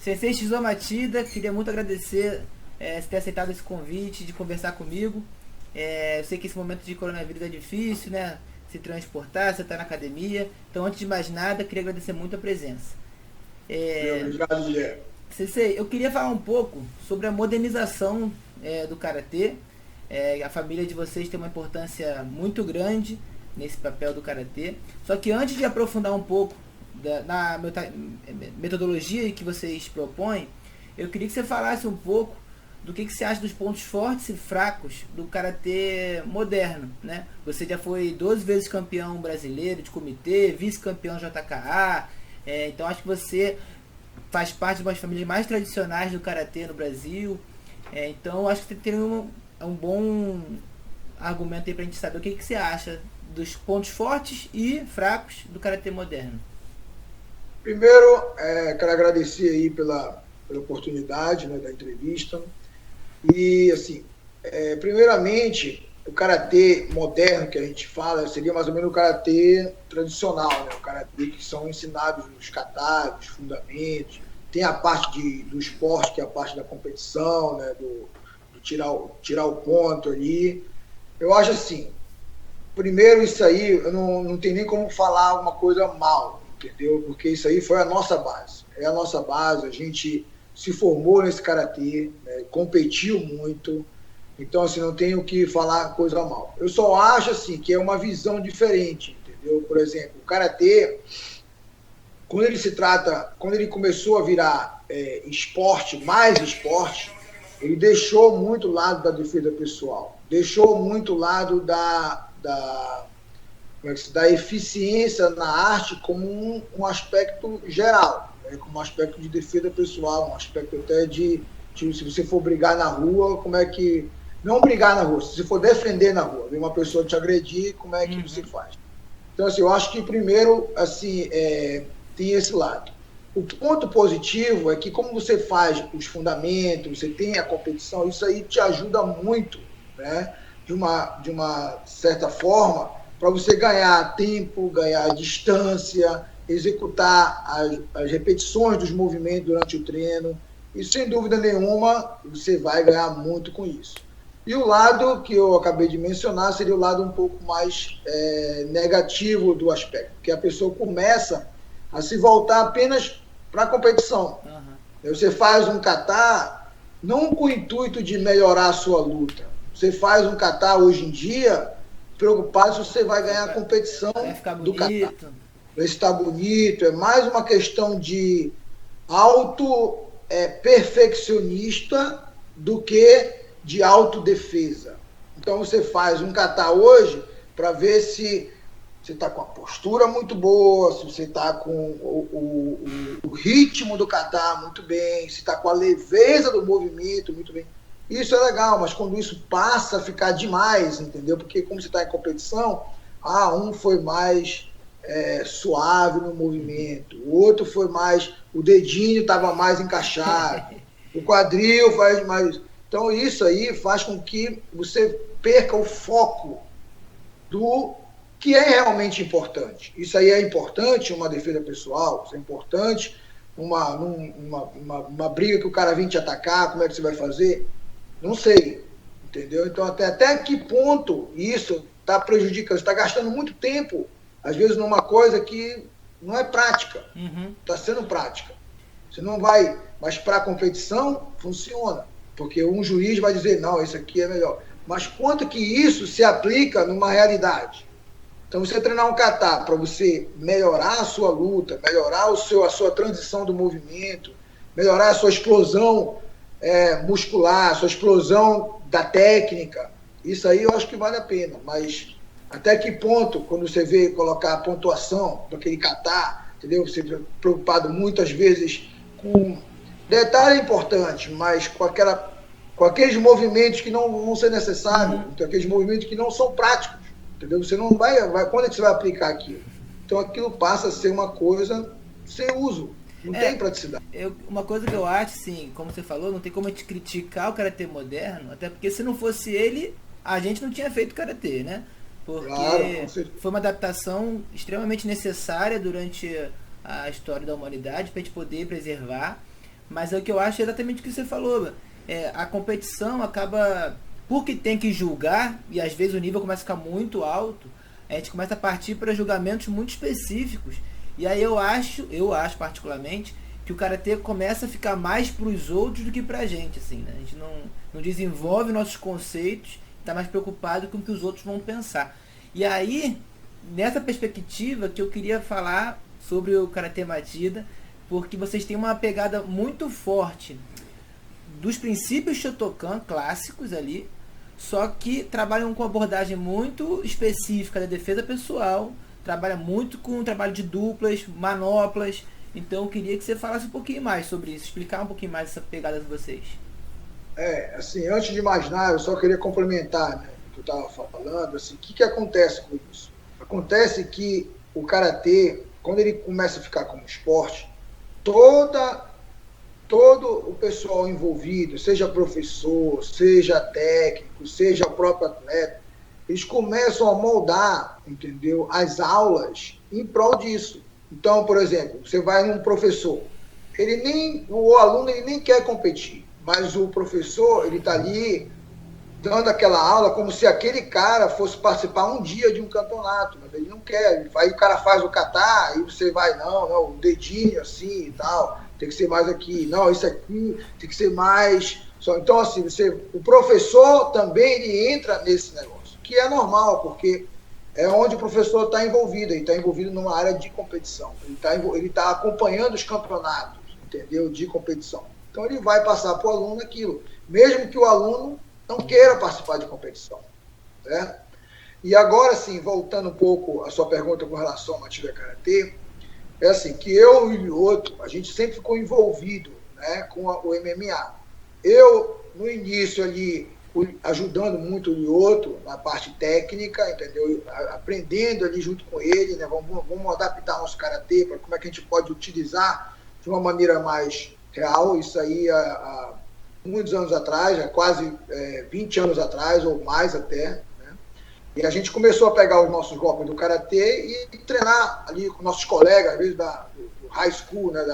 Sensei Shizuo Matida, queria muito agradecer você ter aceitado esse convite de conversar comigo. Eu sei que esse momento de coronavírus é difícil, né? Se transportar, você está na academia. Então, antes de mais nada, queria agradecer muito a presença. Obrigado, Guilherme. Sensei, eu queria falar um pouco sobre a modernização do Karatê. A família de vocês tem uma importância muito grande nesse papel do Karatê. Só que antes de aprofundar um pouco na metodologia que vocês propõem, eu queria que você falasse um pouco do que você acha dos pontos fortes e fracos do Karatê moderno, né? Você já foi 12 vezes campeão brasileiro de comitê, vice-campeão JKA, então acho que você faz parte de uma das famílias mais tradicionais do Karatê no Brasil, então acho que você tem um bom argumento aí pra gente saber o que você acha dos pontos fortes e fracos do Karatê moderno. Primeiro, quero agradecer aí pela oportunidade, né, da entrevista. E, assim, primeiramente, o karatê moderno que a gente fala seria mais ou menos o karatê tradicional, né? O karatê que são ensinados nos katas, os fundamentos. Tem a parte do esporte, que é a parte da competição, né? Do tirar o ponto ali. Eu acho assim, primeiro isso aí, eu não tenho nem como falar alguma coisa mal, entendeu? Porque isso aí foi a nossa base. É a nossa base, a gente se formou nesse karatê, né, competiu muito, então assim, não tenho que falar coisa mal. Eu só acho assim que é uma visão diferente, entendeu? Por exemplo, o karatê, quando ele começou a virar esporte, mais esporte, ele deixou muito o lado da defesa pessoal, deixou muito o lado da eficiência na arte como um aspecto geral, né? Como um aspecto de defesa pessoal, um aspecto até de se você for brigar na rua, como é que... Não brigar na rua, se você for defender na rua, ver uma pessoa te agredir, como é que você faz? Então, assim, eu acho que primeiro, assim, tem esse lado. O ponto positivo é que como você faz os fundamentos, você tem a competição, isso aí te ajuda muito, né? De uma certa forma, para você ganhar tempo, ganhar distância, executar as repetições dos movimentos durante o treino. E, sem dúvida nenhuma, você vai ganhar muito com isso. E o lado que eu acabei de mencionar seria o lado um pouco mais negativo do aspecto, que a pessoa começa a se voltar apenas para a competição. Uhum. Você faz um kata não com o intuito de melhorar a sua luta. Você faz um kata hoje em dia preocupado se você vai ganhar a competição do kata. Vai estar bonito, é mais uma questão de perfeccionista do que de autodefesa. Então você faz um kata hoje para ver se você está com a postura muito boa, se você está com o ritmo do kata muito bem, se está com a leveza do movimento muito bem. Isso é legal, mas quando isso passa a ficar demais, entendeu? Porque como você está em competição, um foi mais suave no movimento, o outro foi mais, o dedinho estava mais encaixado, o quadril faz mais... Então isso aí faz com que você perca o foco do que é realmente importante. Isso aí é importante, uma defesa pessoal, isso é importante, uma briga que o cara vem te atacar, como é que você vai fazer? Não sei, entendeu? Então, até que ponto isso está prejudicando? Você está gastando muito tempo, às vezes, numa coisa que não é prática. Está sendo prática. Você não vai... Mas para a competição, funciona. Porque um juiz vai dizer, não, isso aqui é melhor. Mas quanto que isso se aplica numa realidade? Então, você treinar um kata para você melhorar a sua luta, melhorar a sua transição do movimento, melhorar a sua explosão muscular, a sua explosão da técnica, isso aí eu acho que vale a pena. Mas até que ponto, quando você vê colocar a pontuação daquele kata, entendeu? Você é preocupado muitas vezes com... Detalhe importante, mas com aqueles movimentos que não vão ser necessários, então, aqueles movimentos que não são práticos. Entendeu? Você não vai... Quando é que você vai aplicar aquilo? Então aquilo passa a ser uma coisa sem uso. Não tem praticidade. Uma coisa que eu acho, sim, como você falou, não tem como a gente criticar o karatê moderno, até porque se não fosse ele, a gente não tinha feito karatê, né? Porque claro, foi uma adaptação extremamente necessária durante a história da humanidade para a gente poder preservar. Mas é o que eu acho exatamente o que você falou. A competição acaba, porque tem que julgar, e às vezes o nível começa a ficar muito alto, a gente começa a partir para julgamentos muito específicos. E aí eu acho particularmente, que o karatê começa a ficar mais para os outros do que para a gente, assim, né? A gente não desenvolve nossos conceitos, está mais preocupado com o que os outros vão pensar. E aí, nessa perspectiva que eu queria falar sobre o Karatê Matida, porque vocês têm uma pegada muito forte dos princípios Shotokan clássicos ali, só que trabalham com abordagem muito específica da defesa pessoal, trabalha muito com o trabalho de duplas, manoplas. Então eu queria que você falasse um pouquinho mais sobre isso, explicar um pouquinho mais essa pegada de vocês. Assim, antes de mais nada, eu só queria complementar, né, o que eu estava falando, assim, o que acontece com isso? Acontece que o karatê, quando ele começa a ficar como esporte, todo o pessoal envolvido, seja professor, seja técnico, seja o próprio atleta, eles começam a moldar, entendeu, as aulas em prol disso. Então, por exemplo, você vai num professor, o aluno ele nem quer competir, mas o professor ele está ali dando aquela aula como se aquele cara fosse participar um dia de um campeonato, mas ele não quer. Aí o cara faz o kata, aí você vai, não, o dedinho assim e tal, tem que ser mais aqui, não, isso aqui tem que ser mais. Então, assim, o professor também ele entra nesse negócio, que é normal, porque é onde o professor está envolvido, ele está envolvido numa área de competição, ele tá acompanhando os campeonatos, entendeu, de competição. Então ele vai passar para o aluno aquilo, mesmo que o aluno não queira participar de competição, certo? E agora sim, voltando um pouco à sua pergunta com relação ao Matida Karatê, é assim, que eu e o Lyoto, a gente sempre ficou envolvido, né, com o MMA. Eu, no início ali, ajudando muito o Lyoto na parte técnica, entendeu? Aprendendo ali junto com ele, né? Vamos adaptar nosso karatê para como é que a gente pode utilizar de uma maneira mais real. Isso aí há muitos anos atrás, quase 20 anos atrás ou mais até, né? E a gente começou a pegar os nossos golpes do karatê e treinar ali com nossos colegas, às vezes do high school, né?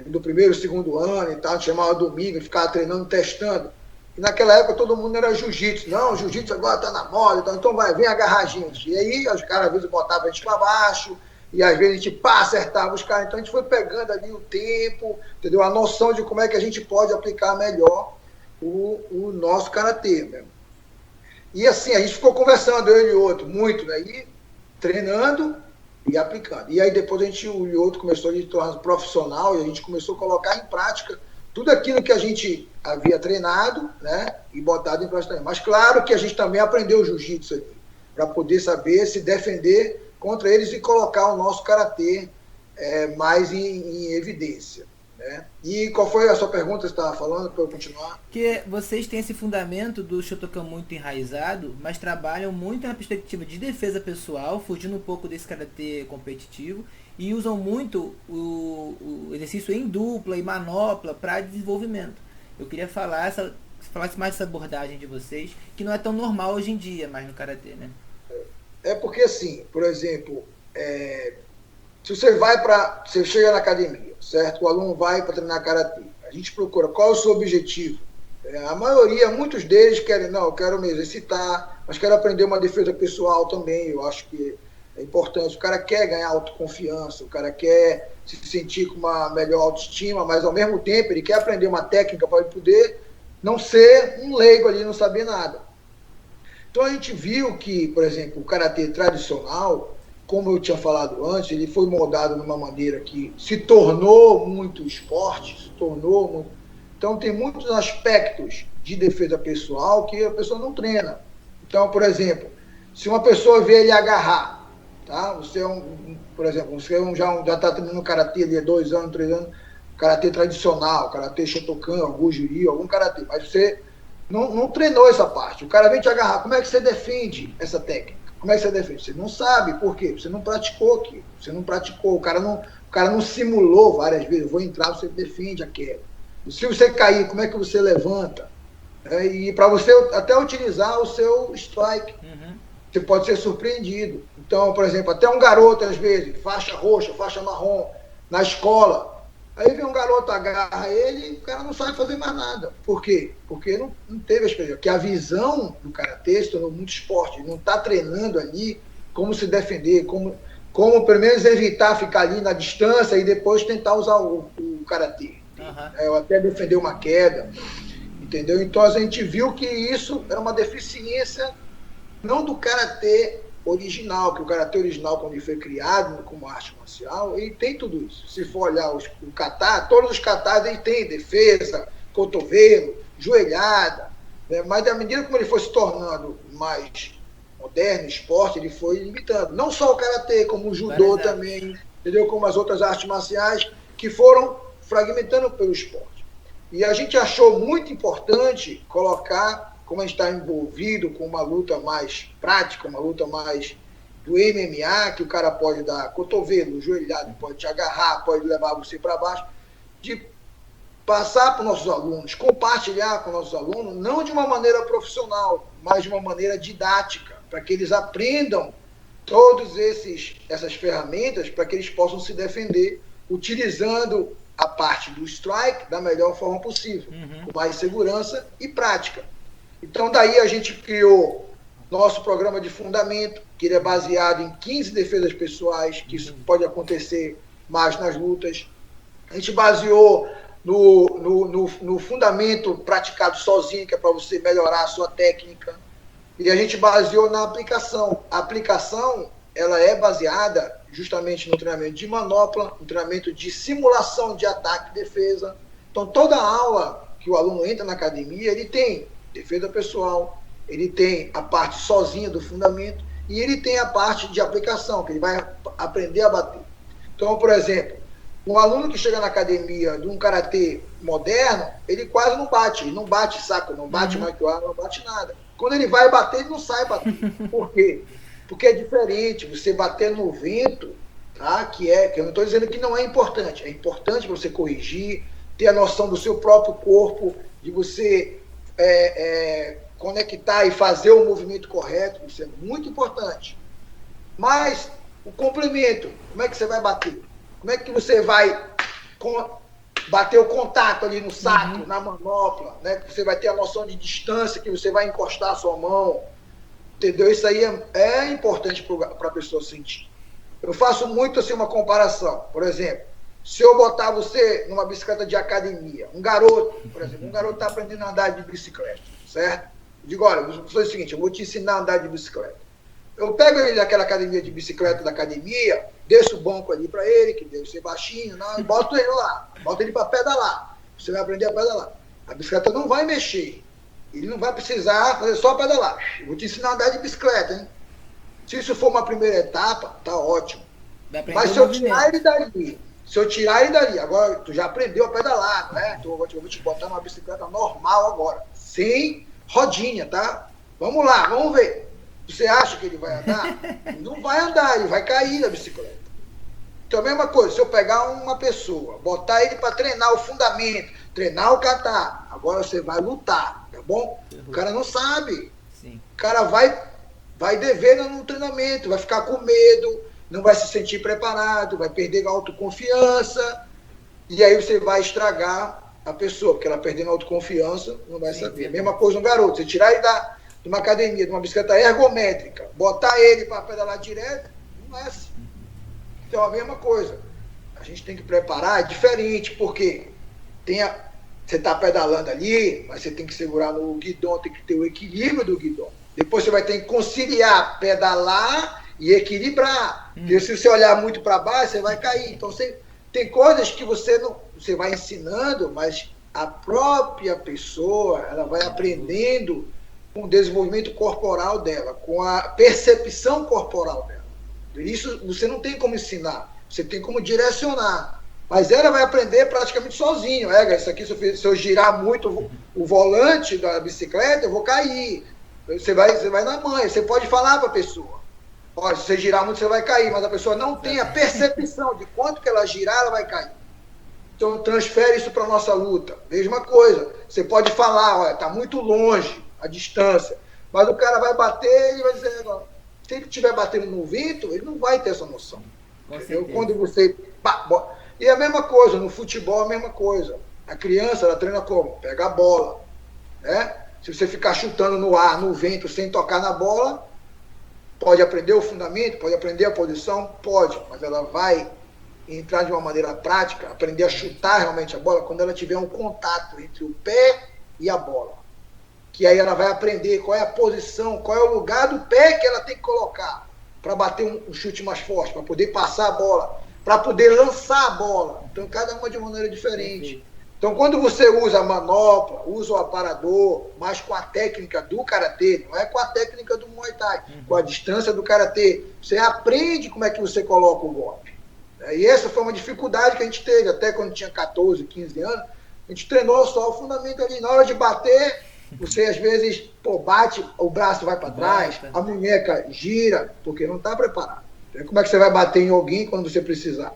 Do primeiro, segundo ano e tal, a gente chamava domingo e ficava treinando, testando. E naquela época todo mundo era jiu-jitsu. Não, jiu-jitsu agora está na moda, então vem agarrar a gente. E aí os caras às vezes botavam a gente para baixo, e às vezes a gente acertava os caras. Então a gente foi pegando ali o tempo, entendeu? A noção de como é que a gente pode aplicar melhor o nosso karatê mesmo. E assim, a gente ficou conversando, eu e o outro, muito, né? E treinando e aplicando. E aí depois o Lyoto começou a se tornar profissional e a gente começou a colocar em prática tudo aquilo que a gente havia treinado, né, e botado em prática. Mas claro que a gente também aprendeu o jiu-jitsu ali, para poder saber se defender contra eles e colocar o nosso karatê mais em evidência, né? E qual foi a sua pergunta que você estava falando, para eu continuar? Que vocês têm esse fundamento do Shotokan muito enraizado, mas trabalham muito na perspectiva de defesa pessoal, fugindo um pouco desse karatê competitivo, e usam muito o exercício em dupla e manopla para desenvolvimento. Eu queria falasse mais dessa abordagem de vocês, que não é tão normal hoje em dia, mais no karatê, né? É porque, assim, por exemplo, se você chega na academia, certo? O aluno vai para treinar karatê. A gente procura qual é o seu objetivo. A maioria, muitos deles querem, não, eu quero me exercitar, mas quero aprender uma defesa pessoal também. Eu acho que é importante. O cara quer ganhar autoconfiança, o cara quer se sentir com uma melhor autoestima, mas ao mesmo tempo ele quer aprender uma técnica para ele poder não ser um leigo ali, não saber nada. Então a gente viu que, por exemplo, o karatê tradicional, como eu tinha falado antes, ele foi moldado de uma maneira que se tornou muito esporte, Então tem muitos aspectos de defesa pessoal que a pessoa não treina. Então, por exemplo, se uma pessoa vê ele agarrar, tá? Você por exemplo, você já está treinando karatê ali há 2 anos, 3 anos, karatê tradicional, karatê Shotokan, algum jiri, algum karatê, mas você não treinou essa parte. O cara vem te agarrar, como é que você defende essa técnica? Como é que você defende? Você não sabe, por quê? Você não praticou aqui, você não praticou, o cara não simulou várias vezes, eu vou entrar, você defende a queda. E se você cair, como é que você levanta? E para você até utilizar o seu strike, você pode ser surpreendido. Então, por exemplo, até um garoto, às vezes, faixa roxa, faixa marrom, na escola, Aí vem um garoto, agarra ele e o cara não sabe fazer mais nada. Por quê? Porque não teve a experiência. Porque a visão do karatê se tornou muito esporte. Ele não está treinando ali como se defender, como pelo menos evitar ficar ali na distância e depois tentar usar o karatê. Ou até defender uma queda. Entendeu? Então a gente viu que isso era uma deficiência não do karatê original, que o karatê original, quando ele foi criado como arte marcial, ele tem tudo isso. Se for olhar o kata, todos os katas ele tem defesa, cotovelo, joelhada, né? Mas à medida como ele foi se tornando mais moderno, esporte, ele foi limitando. Não só o karatê, como o judô também, entendeu? Como as outras artes marciais que foram fragmentando pelo esporte. E a gente achou muito importante colocar, como a gente está envolvido com uma luta mais prática, uma luta mais do MMA, que o cara pode dar cotovelo, joelhado, pode te agarrar, pode levar você para baixo, de passar para os nossos alunos, compartilhar com os nossos alunos, não de uma maneira profissional, mas de uma maneira didática, para que eles aprendam todas essas ferramentas, para que eles possam se defender utilizando a parte do strike da melhor forma possível, com mais segurança e prática. Então, daí a gente criou nosso programa de fundamento, que ele é baseado em 15 defesas pessoais, que isso pode acontecer mais nas lutas. A gente baseou no fundamento praticado sozinho, que é para você melhorar a sua técnica. E a gente baseou na aplicação. A aplicação, ela é baseada justamente no treinamento de manopla, no treinamento de simulação de ataque e defesa. Então, toda aula que o aluno entra na academia, ele tem defesa pessoal, ele tem a parte sozinha do fundamento e ele tem a parte de aplicação, que ele vai aprender a bater. Então, por exemplo, um aluno que chega na academia de um karatê moderno, ele quase não bate, ele não bate saco, não bate maitoá, não bate nada. Quando ele vai bater, ele não sai bater. Por quê? Porque é diferente você bater no vento, tá? Que eu não estou dizendo que não é importante, é importante você corrigir, ter a noção do seu próprio corpo, de você conectar e fazer o movimento correto, isso é muito importante. Mas o complemento, como é que você vai bater? Como é que você vai bater o contato ali no saco, na manopla, né? Você vai ter a noção de distância, que você vai encostar a sua mão, entendeu? Isso aí é importante para a pessoa sentir. Eu faço muito assim uma comparação. Por exemplo, se eu botar você numa bicicleta de academia, um garoto, por exemplo, um garoto está aprendendo a andar de bicicleta, certo? Eu digo, olha, vou fazer o seguinte, eu vou te ensinar a andar de bicicleta. Eu pego ele daquela academia de bicicleta da academia, desço o banco ali para ele, que deve ser baixinho, e boto ele lá, boto ele para pedalar. Você vai aprender a pedalar. A bicicleta não vai mexer. Ele não vai precisar fazer só pedalar. Eu vou te ensinar a andar de bicicleta, hein? Se isso for uma primeira etapa, tá ótimo. Mas se eu tirar ele dali, agora tu já aprendeu a pedalar, né? Então eu vou te botar numa bicicleta normal agora, sem rodinha, tá? Vamos lá, vamos ver. Você acha que ele vai andar? Não vai andar, ele vai cair da bicicleta. Então a mesma coisa, se eu pegar uma pessoa, botar ele para treinar o fundamento, treinar o kata, agora você vai lutar, tá bom? O cara não sabe. Sim. O cara vai devendo no treinamento, vai ficar com medo, não vai se sentir preparado, vai perder a autoconfiança, e aí você vai estragar a pessoa, porque ela perdendo a autoconfiança, não vai saber. A mesma coisa um garoto, você tirar ele de uma academia, de uma bicicleta ergométrica, botar ele para pedalar direto, não é assim. Então a mesma coisa, a gente tem que preparar, é diferente, porque você está pedalando ali, mas você tem que segurar no guidão, tem que ter o equilíbrio do guidão. Depois você vai ter que conciliar, pedalar e equilibrar. Porque se você olhar muito para baixo, você vai cair. Então tem coisas que você vai ensinando, mas a própria pessoa ela vai aprendendo com o desenvolvimento corporal dela, com a percepção corporal dela. Isso você não tem como ensinar, você tem como direcionar. Mas ela vai aprender praticamente sozinho. Isso aqui, se eu girar muito o volante da bicicleta, eu vou cair. Você vai na manha, você pode falar para a pessoa. Olha, se você girar muito, você vai cair, mas a pessoa não tem a percepção de quanto que ela girar, ela vai cair. Então, transfere isso para a nossa luta. Mesma coisa, você pode falar, olha, está muito longe a distância, mas o cara vai bater e vai dizer, se ele estiver batendo no vento, ele não vai ter essa noção. Quando você E a mesma coisa, no futebol a mesma coisa. A criança, ela treina como? Pega a bola, né? Se você ficar chutando no ar, no vento, sem tocar na bola, pode aprender o fundamento, pode aprender a posição, pode, mas ela vai entrar de uma maneira prática, aprender a chutar realmente a bola quando ela tiver um contato entre o pé e a bola. Que aí ela vai aprender qual é a posição, qual é o lugar do pé que ela tem que colocar para bater um chute mais forte, para poder passar a bola, para poder lançar a bola. Então, cada uma de uma maneira diferente. Então, quando você usa a manopla, usa o aparador, mas com a técnica do karatê, não é com a técnica do Muay Thai, com a distância do karatê, você aprende como é que você coloca o golpe. E essa foi uma dificuldade que a gente teve, até quando tinha 14, 15 anos, a gente treinou só o fundamento ali. Na hora de bater, você às vezes bate, o braço vai para trás, a munheca gira, porque não está preparado. Como é que você vai bater em alguém quando você precisar?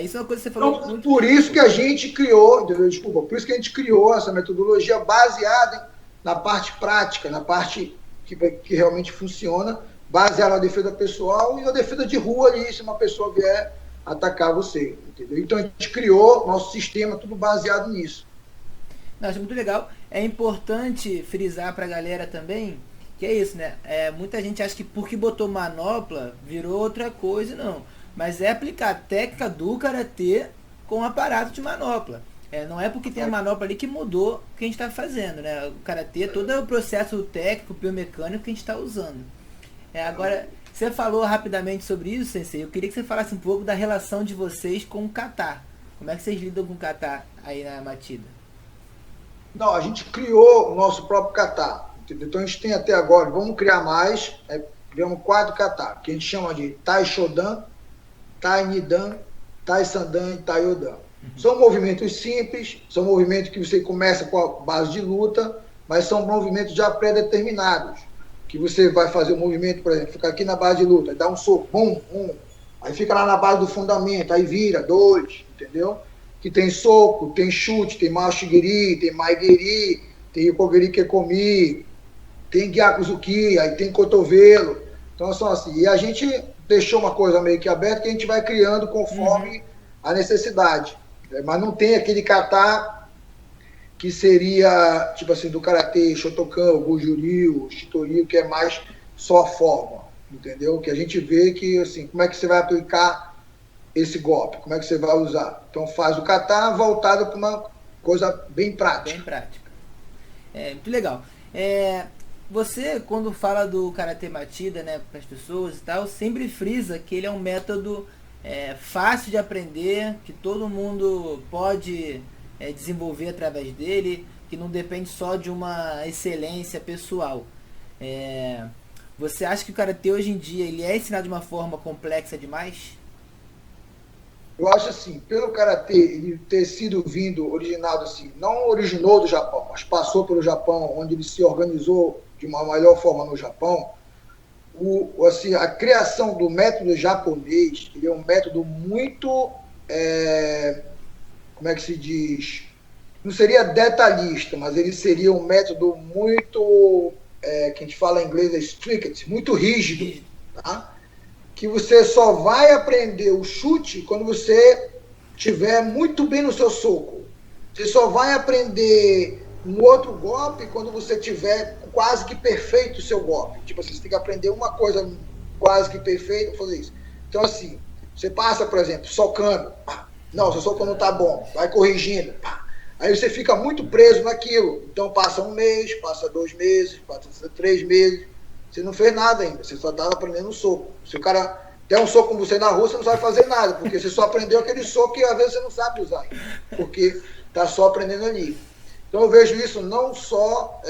Isso é uma coisa que você falou. Então, por isso que a gente criou, por isso que a gente criou essa metodologia baseada na parte prática, na parte que realmente funciona, baseada na defesa pessoal e na defesa de rua ali, se uma pessoa vier atacar você, entendeu? Então a gente criou nosso sistema tudo baseado nisso. Não, acho muito legal. É importante frisar pra galera também que é isso, né? Muita gente acha que porque botou manopla virou outra coisa, não. Mas é aplicar a técnica do karatê com aparato de manopla. Não é porque tem a manopla ali que mudou o que a gente está fazendo, né? O karatê, todo o processo técnico, biomecânico que a gente está usando. Agora, você falou rapidamente sobre isso, Sensei. Eu queria que você falasse um pouco da relação de vocês com o kata. Como é que vocês lidam com o kata aí na Matida? Não, a gente criou o nosso próprio kata. Entendeu? Então a gente tem até agora, vamos criar mais, criamos 4 kata, que a gente chama de Tai Shodan, Tai Nidan, Tai Sandan e Tai Odan. São movimentos simples, são movimentos que você começa com a base de luta, mas são movimentos já pré-determinados. Que você vai fazer o movimento, por exemplo, fica aqui na base de luta, dá um soco, aí fica lá na base do fundamento, aí vira, 2, entendeu? Que tem soco, tem chute, tem mashigiri, tem maigiri, tem yokogiri kekomi, tem gyakuzuki, aí tem cotovelo. Então, são assim. E a gente deixou uma coisa meio que aberta que a gente vai criando conforme a necessidade. Mas não tem aquele kata que seria, tipo assim, do karatê, Shotokan, o Bujuri, o Shitoryu, que é mais só a forma, entendeu? Que a gente vê que, assim, como é que você vai aplicar esse golpe, como é que você vai usar. Então faz o kata voltado para uma coisa bem prática. Bem prática. Muito legal. Você, quando fala do Karatê Matida, né, para as pessoas e tal, sempre frisa que ele é um método fácil de aprender, que todo mundo pode desenvolver através dele, que não depende só de uma excelência pessoal. Você acha que o Karatê hoje em dia ele é ensinado de uma forma complexa demais? Eu acho assim, pelo Karatê ele ter sido originado assim, não originou do Japão, mas passou pelo Japão, onde ele se organizou de uma melhor forma no Japão, assim, a criação do método japonês, ele é um método muito, como é que se diz? Não seria detalhista, mas ele seria um método muito, que a gente fala em inglês, strict, muito rígido, tá? Que você só vai aprender o chute quando você estiver muito bem no seu soco. Você só vai aprender um outro golpe quando você tiver quase que perfeito o seu golpe. Tipo assim, você tem que aprender uma coisa quase que perfeita para fazer isso. Então, assim, você passa, por exemplo, socando. Não, seu soco não tá bom. Vai corrigindo. Aí você fica muito preso naquilo. Então, passa 1 mês, passa 2 meses, passa 3 meses. Você não fez nada ainda, você só estava aprendendo um soco. Se o cara der um soco com você na rua, você não sabe fazer nada, porque você só aprendeu aquele soco que às vezes você não sabe usar ainda, porque está só aprendendo ali. Então eu vejo isso não só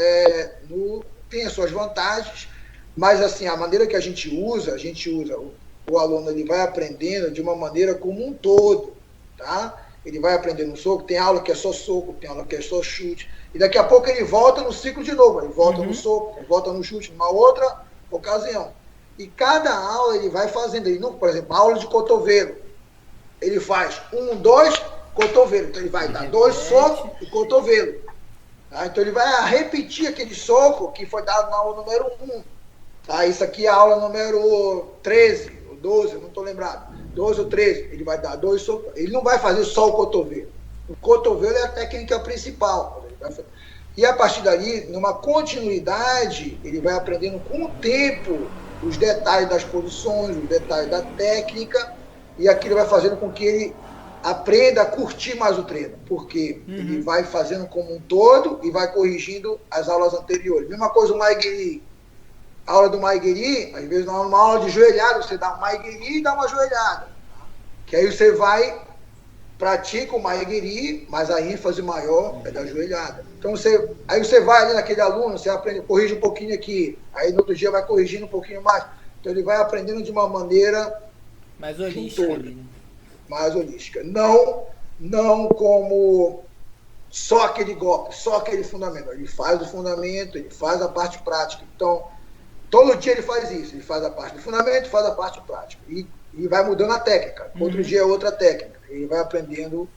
tem as suas vantagens, mas assim, a maneira que a gente usa, o aluno ele vai aprendendo de uma maneira como um todo, tá? Ele vai aprendendo no soco, tem aula que é só soco, tem aula que é só chute, e daqui a pouco ele volta no ciclo de novo, ele volta no soco, ele volta no chute, numa outra ocasião. E cada aula ele vai fazendo, ele não, por exemplo, aula de cotovelo, ele faz 1, 2, cotovelo, então ele vai dar 2 socos e cotovelo. Tá? Então ele vai repetir aquele soco que foi dado na aula número 1. Tá? Isso aqui é a aula número 13, ou 12, eu não estou lembrado. 2 ou 3, ele vai dar 2 socos. Ele não vai fazer só o cotovelo. O cotovelo é a técnica principal. E a partir dali, numa continuidade, ele vai aprendendo com o tempo os detalhes das posições, os detalhes da técnica, e aquilo vai fazendo com que ele aprenda a curtir mais o treino, porque ele vai fazendo como um todo e vai corrigindo as aulas anteriores. Mesma coisa o Maiguiri. A aula do Maiguiri, às vezes numa aula de joelhada, você dá um Maiguiri e dá uma joelhada. Que aí você vai, pratica o Maiguiri, mas a ênfase maior é da joelhada. Então aí você vai ali naquele aluno, você aprende, corrige um pouquinho aqui, aí no outro dia vai corrigindo um pouquinho mais. Então ele vai aprendendo de uma maneira mais holística. Mais holística. Não como só aquele golpe, só aquele fundamento. Ele faz o fundamento, ele faz a parte prática. Então, todo dia ele faz isso. Ele faz a parte do fundamento, faz a parte prática. E vai mudando a técnica. Outro dia é outra técnica. Ele vai aprendendo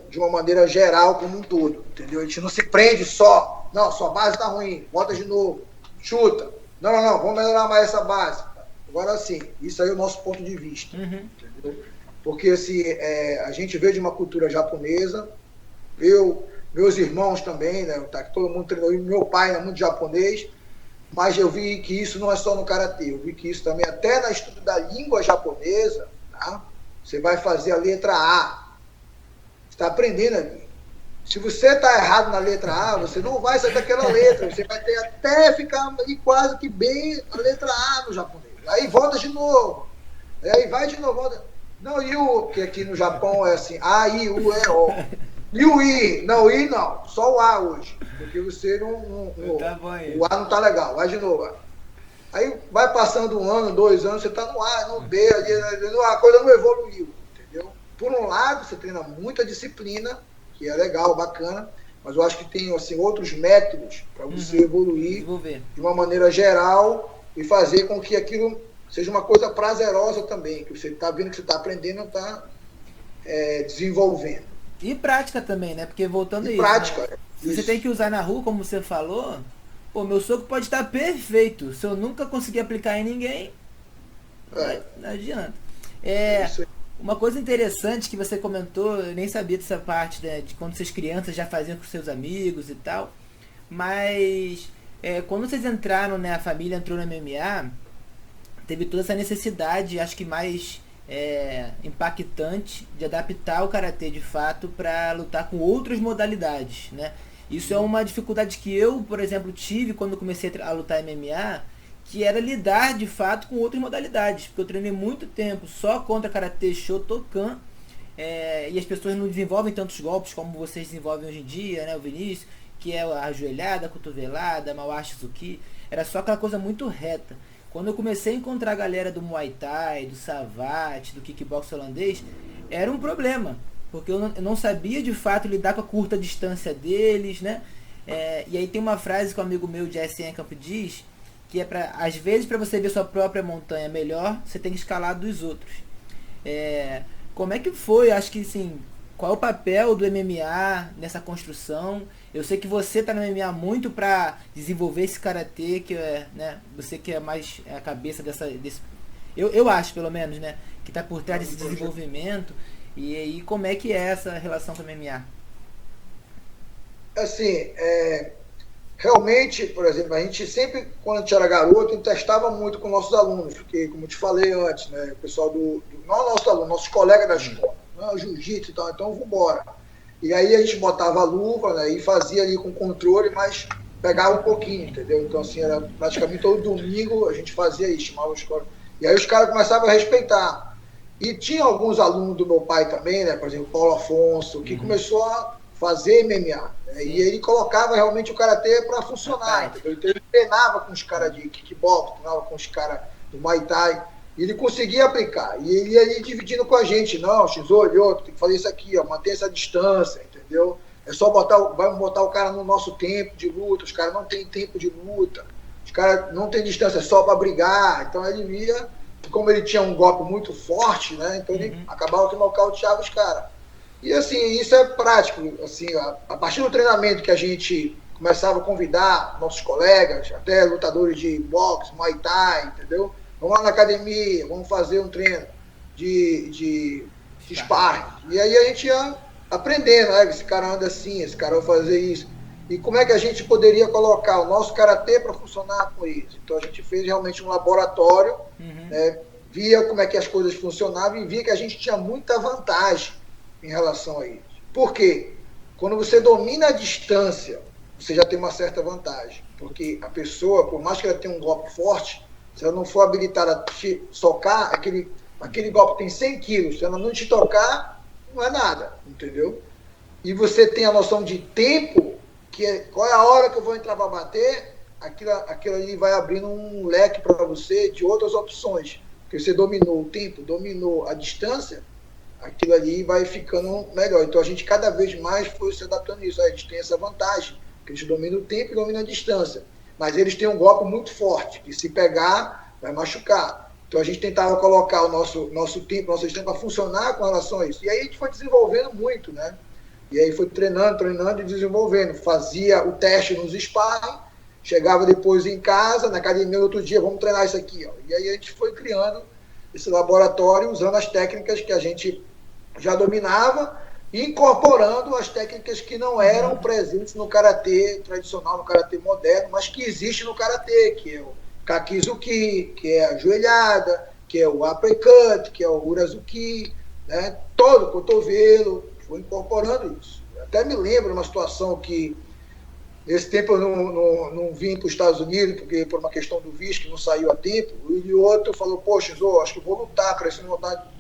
de uma maneira geral, como um todo. Entendeu? A gente não se prende só. Não, sua base está ruim. Volta de novo. Chuta. Não. Vamos melhorar mais essa base. Agora sim. Isso aí é o nosso ponto de vista. Entendeu? Porque assim, a gente veio de uma cultura japonesa, meus irmãos também, né, todo mundo treinou, meu pai é muito japonês, mas eu vi que isso não é só no karatê, eu vi que isso também, até no estudo da língua japonesa, tá? Você vai fazer a letra A, você está aprendendo ali. Se você está errado na letra A, você não vai sair daquela letra, você vai ter até ficar ali quase que bem a letra A no japonês. Aí volta de novo, aí vai de novo, volta. Não, e o que aqui no Japão é assim, A, I, U, E, O. E o I? Não, o I não, só o A hoje. Porque você tá bom aí. o A não tá legal, vai de novo. Aí vai passando 1 ano, 2 anos, você tá no A, no B, a coisa não evoluiu, entendeu? Por um lado, você treina muita disciplina, que é legal, bacana, mas eu acho que tem assim, outros métodos para você evoluir de uma maneira geral e fazer com que aquilo seja uma coisa prazerosa também, que você está vendo que você está aprendendo, está desenvolvendo. E prática também, né? Porque voltando a isso, prática, né? Você tem que usar na rua, como você falou, meu soco pode estar perfeito. Se eu nunca conseguir aplicar em ninguém, não adianta. Uma coisa interessante que você comentou, eu nem sabia dessa parte, né, de quando vocês crianças já faziam com seus amigos e tal, mas quando vocês entraram, né, a família entrou no MMA, teve toda essa necessidade, acho que mais impactante, de adaptar o karatê de fato para lutar com outras modalidades, né? Isso é uma dificuldade que eu, por exemplo, tive quando comecei a lutar MMA, que era lidar de fato com outras modalidades, porque eu treinei muito tempo só contra karatê Shotokan, e as pessoas não desenvolvem tantos golpes como vocês desenvolvem hoje em dia, né, o Vinícius, que é a ajoelhada, a cotovelada, a Mawashi Zuki, era só aquela coisa muito reta. Quando eu comecei a encontrar a galera do Muay Thai, do Savate, do kickbox holandês, era um problema, porque eu não sabia de fato lidar com a curta distância deles, né? E aí tem uma frase que um amigo meu, Jesse Enkamp, diz, que às vezes para você ver sua própria montanha melhor, você tem que escalar dos outros. Como é que foi? Acho que assim, qual é o papel do MMA nessa construção? Eu sei que você está no MMA muito para desenvolver esse karatê, que né, você que é mais a cabeça desse, eu acho pelo menos, né, que está por trás desse desenvolvimento. E aí como é que é essa relação com o MMA? Assim, realmente, por exemplo, a gente sempre, quando a gente era garoto, a gente testava muito com nossos alunos, porque, como eu te falei antes, né, o pessoal não nossos alunos, nossos colegas da escola, jiu-jitsu e tal, então vamos embora. E aí a gente botava a luva, né, e fazia ali com controle, mas pegava um pouquinho, entendeu? Então, assim, era praticamente todo domingo a gente fazia isso, chamava os caras. E aí os caras começavam a respeitar. E tinha alguns alunos do meu pai também, né, por exemplo, Paulo Afonso, que começou a fazer MMA. Né, e ele colocava realmente o karatê para funcionar, entendeu? Então ele treinava com os caras de kickbox, treinava com os caras do Muay Thai. E ele conseguia aplicar. E ele ia ali dividindo com a gente. Não, X-olho, tem que fazer isso aqui, ó, manter essa distância, entendeu? É só vamos botar o cara no nosso tempo de luta. Os caras não têm tempo de luta. Os caras não têm distância, é só para brigar. Então ele via, como ele tinha um golpe muito forte, né? Então ele acabava que nocauteava os caras. E assim, isso é prático. Assim, a partir do treinamento que a gente começava a convidar nossos colegas, até lutadores de boxe, Muay Thai, entendeu? Vamos lá na academia, vamos fazer um treino. de sparring. E aí a gente ia aprendendo, né? Esse cara anda assim, esse cara vai fazer isso. E como é que a gente poderia colocar o nosso karatê para funcionar com isso? Então a gente fez realmente um laboratório, né? Via como é que as coisas funcionavam e via que a gente tinha muita vantagem em relação a isso. Por quê? Quando você domina a distância, você já tem uma certa vantagem. Porque a pessoa, por mais que ela tenha um golpe forte, se ela não for habilitada a te socar, aquele golpe tem 100 quilos, se ela não te tocar, não é nada, entendeu? E você tem a noção de tempo, qual é a hora que eu vou entrar para bater, aquilo ali vai abrindo um leque para você de outras opções. Porque você dominou o tempo, dominou a distância, aquilo ali vai ficando melhor. Então a gente cada vez mais foi se adaptando a isso. A gente tem essa vantagem, que a gente domina o tempo e domina a distância. Mas eles têm um golpe muito forte, que se pegar, vai machucar. Então a gente tentava colocar o nosso tempo, nosso distância para funcionar com relação a isso. E aí a gente foi desenvolvendo muito, né? E aí foi treinando e desenvolvendo. Fazia o teste nos sparring, chegava depois em casa, na academia, no outro dia, vamos treinar isso aqui. Ó. E aí a gente foi criando esse laboratório, usando as técnicas que a gente já dominava, e incorporando as técnicas que não eram presentes no karatê tradicional, no karatê moderno, mas que existe no karatê, que é o kakizuki, que é a joelhada, que é o uppercut, que é o urazuki, né? Todo o cotovelo, foi incorporando isso. Eu até me lembro de uma situação que nesse tempo eu não vim para os Estados Unidos, porque por uma questão do visto, que não saiu a tempo. O outro falou, poxa, Zô, acho que eu vou lutar, parece uma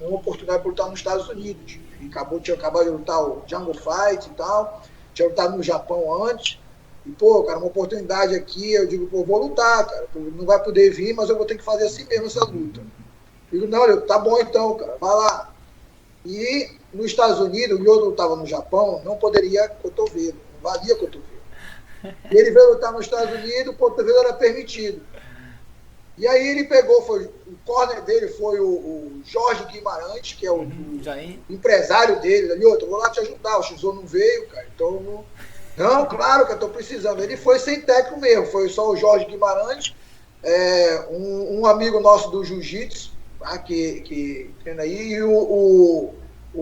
oportunidade para lutar nos Estados Unidos. E tinha acabado de lutar o Jungle Fight e tal, tinha lutado no Japão antes. E, pô, cara, uma oportunidade aqui, eu digo, pô, vou lutar, cara. Não vai poder vir, mas eu vou ter que fazer assim mesmo essa luta. Eu digo, não, tá bom então, cara, vai lá. E nos Estados Unidos, o outro lutava no Japão, não poderia cotovelo, não valia cotovelo. E ele veio lutar nos Estados Unidos, o cotovelo era permitido. E aí ele pegou, o corner dele foi o Jorge Guimarães, que é o empresário dele. Ali, eu vou lá te ajudar, o Xizô não veio, cara, então não, claro que eu estou precisando. Ele foi sem técnico mesmo, foi só o Jorge Guimarães, um amigo nosso do Jiu-Jitsu, tá, que treina aí, e o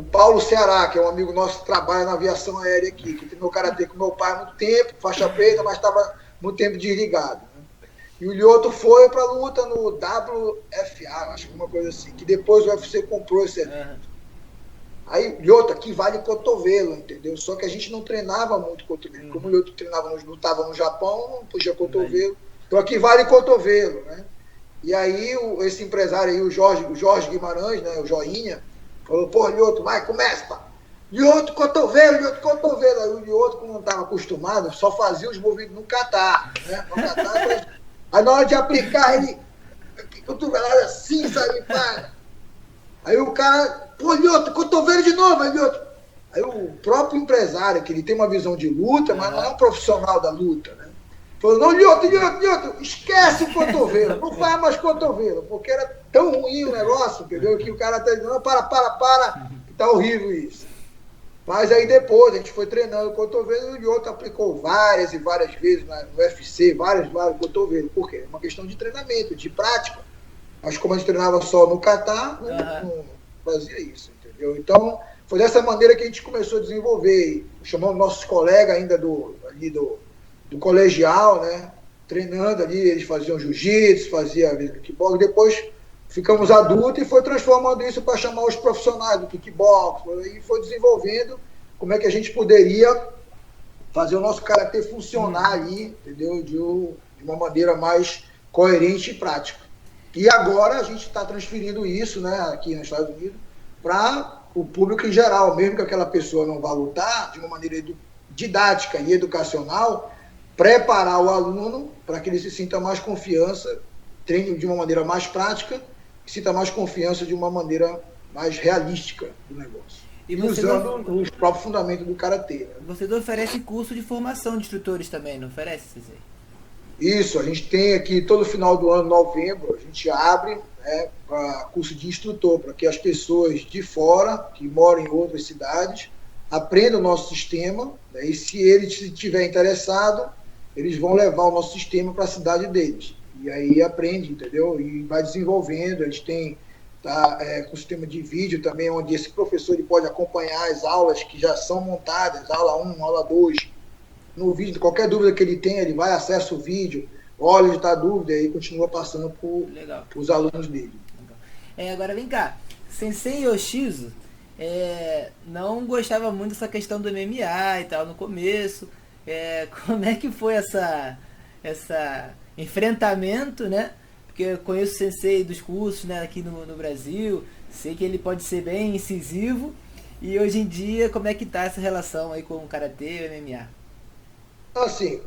Paulo Ceará, que é um amigo nosso que trabalha na aviação aérea aqui, que treinou karatê com meu pai há muito tempo, faixa preta, mas estava muito tempo desligado. Né? E o Lyoto foi para a luta no WFA, acho que uma coisa assim, que depois o UFC comprou esse evento. Aí, Lyoto, aqui vale cotovelo, entendeu? Só que a gente não treinava muito cotovelo. Como o Lyoto lutava no Japão, não podia cotovelo. Então aqui vale cotovelo, né? E aí esse empresário aí, o Jorge Guimarães, né, o Joinha, falou, pô, Lyoto, vai, começa, pá. Lyoto, cotovelo. Aí o Lyoto, como não estava acostumado, só fazia os movimentos no catar, né? No catar, aí na hora de aplicar, ele, cotovelada assim, sabe, pá. Aí o cara, pô, Lyoto, cotovelo de novo, Lyoto. Aí o próprio empresário, que ele tem uma visão de luta, mas não é um profissional da luta, né? Falou, não, Lyoto, esquece o cotovelo, não faz mais cotovelo, porque era tão ruim o negócio, entendeu? Que o cara até dizendo, não, para, que tá horrível isso. Mas aí depois a gente foi treinando o cotovelo e o Lyoto aplicou várias e várias vezes no UFC, vários cotovelos. Por quê? É uma questão de treinamento, de prática. Mas como a gente treinava só no catar, não fazia isso, entendeu? Então, foi dessa maneira que a gente começou a desenvolver. Chamamos nossos colegas ainda do colegial, né? Treinando ali, eles faziam jiu-jitsu, faziam kickbox, depois ficamos adultos e foi transformando isso para chamar os profissionais do kickbox, e foi desenvolvendo como é que a gente poderia fazer o nosso karatê funcionar ali, entendeu? De uma maneira mais coerente e prática. E agora a gente está transferindo isso, né, aqui nos Estados Unidos, para o público em geral, mesmo que aquela pessoa não vá lutar, de uma maneira didática e educacional, preparar o aluno para que ele se sinta mais confiança, treine de uma maneira mais prática, e sinta mais confiança de uma maneira mais realística do negócio. E usando os próprios fundamentos do karatê. Né? Você oferece curso de formação de instrutores também, não oferece, Cezé? Isso, a gente tem aqui todo final do ano, novembro, a gente abre, né, para curso de instrutor, para que as pessoas de fora, que moram em outras cidades, aprendam o nosso sistema, né, e se eles estiverem interessados, eles vão levar o nosso sistema para a cidade deles. E aí aprende, entendeu? E vai desenvolvendo, eles têm tá? Com sistema de vídeo também, onde esse professor ele pode acompanhar as aulas que já são montadas, aula 1, aula 2, no vídeo. Qualquer dúvida que ele tenha, ele vai, acessa o vídeo, olha onde está a dúvida e continua passando para os alunos dele. Agora vem cá, Sensei Yoshizo não gostava muito dessa questão do MMA e tal no começo. Como é que foi essa enfrentamento, né? Porque eu conheço o Sensei dos cursos, né, aqui no Brasil, sei que ele pode ser bem incisivo. E hoje em dia, como é que tá essa relação aí com o Karatê e o MMA? Assim,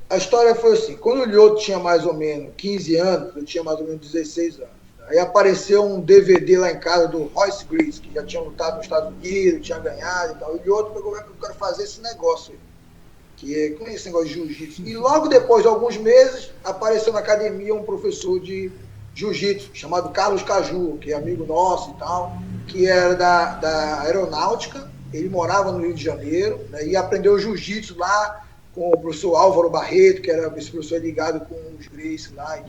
a história foi assim, quando o Lyoto tinha mais ou menos 15 anos, eu tinha mais ou menos 16 anos. Aí apareceu um DVD lá em casa do Royce Gracie, que já tinha lutado nos Estados Unidos, tinha ganhado e tal. E o Lyoto pegou, eu quero fazer esse negócio aí, como é esse negócio de jiu-jitsu. E logo depois de alguns meses, apareceu na academia um professor de jiu-jitsu, chamado Carlos Caju, que é amigo nosso e tal, que era da aeronáutica. Ele morava no Rio de Janeiro, né, e aprendeu jiu-jitsu lá com o professor Álvaro Barreto, que era esse professor ligado com os Gracie lá.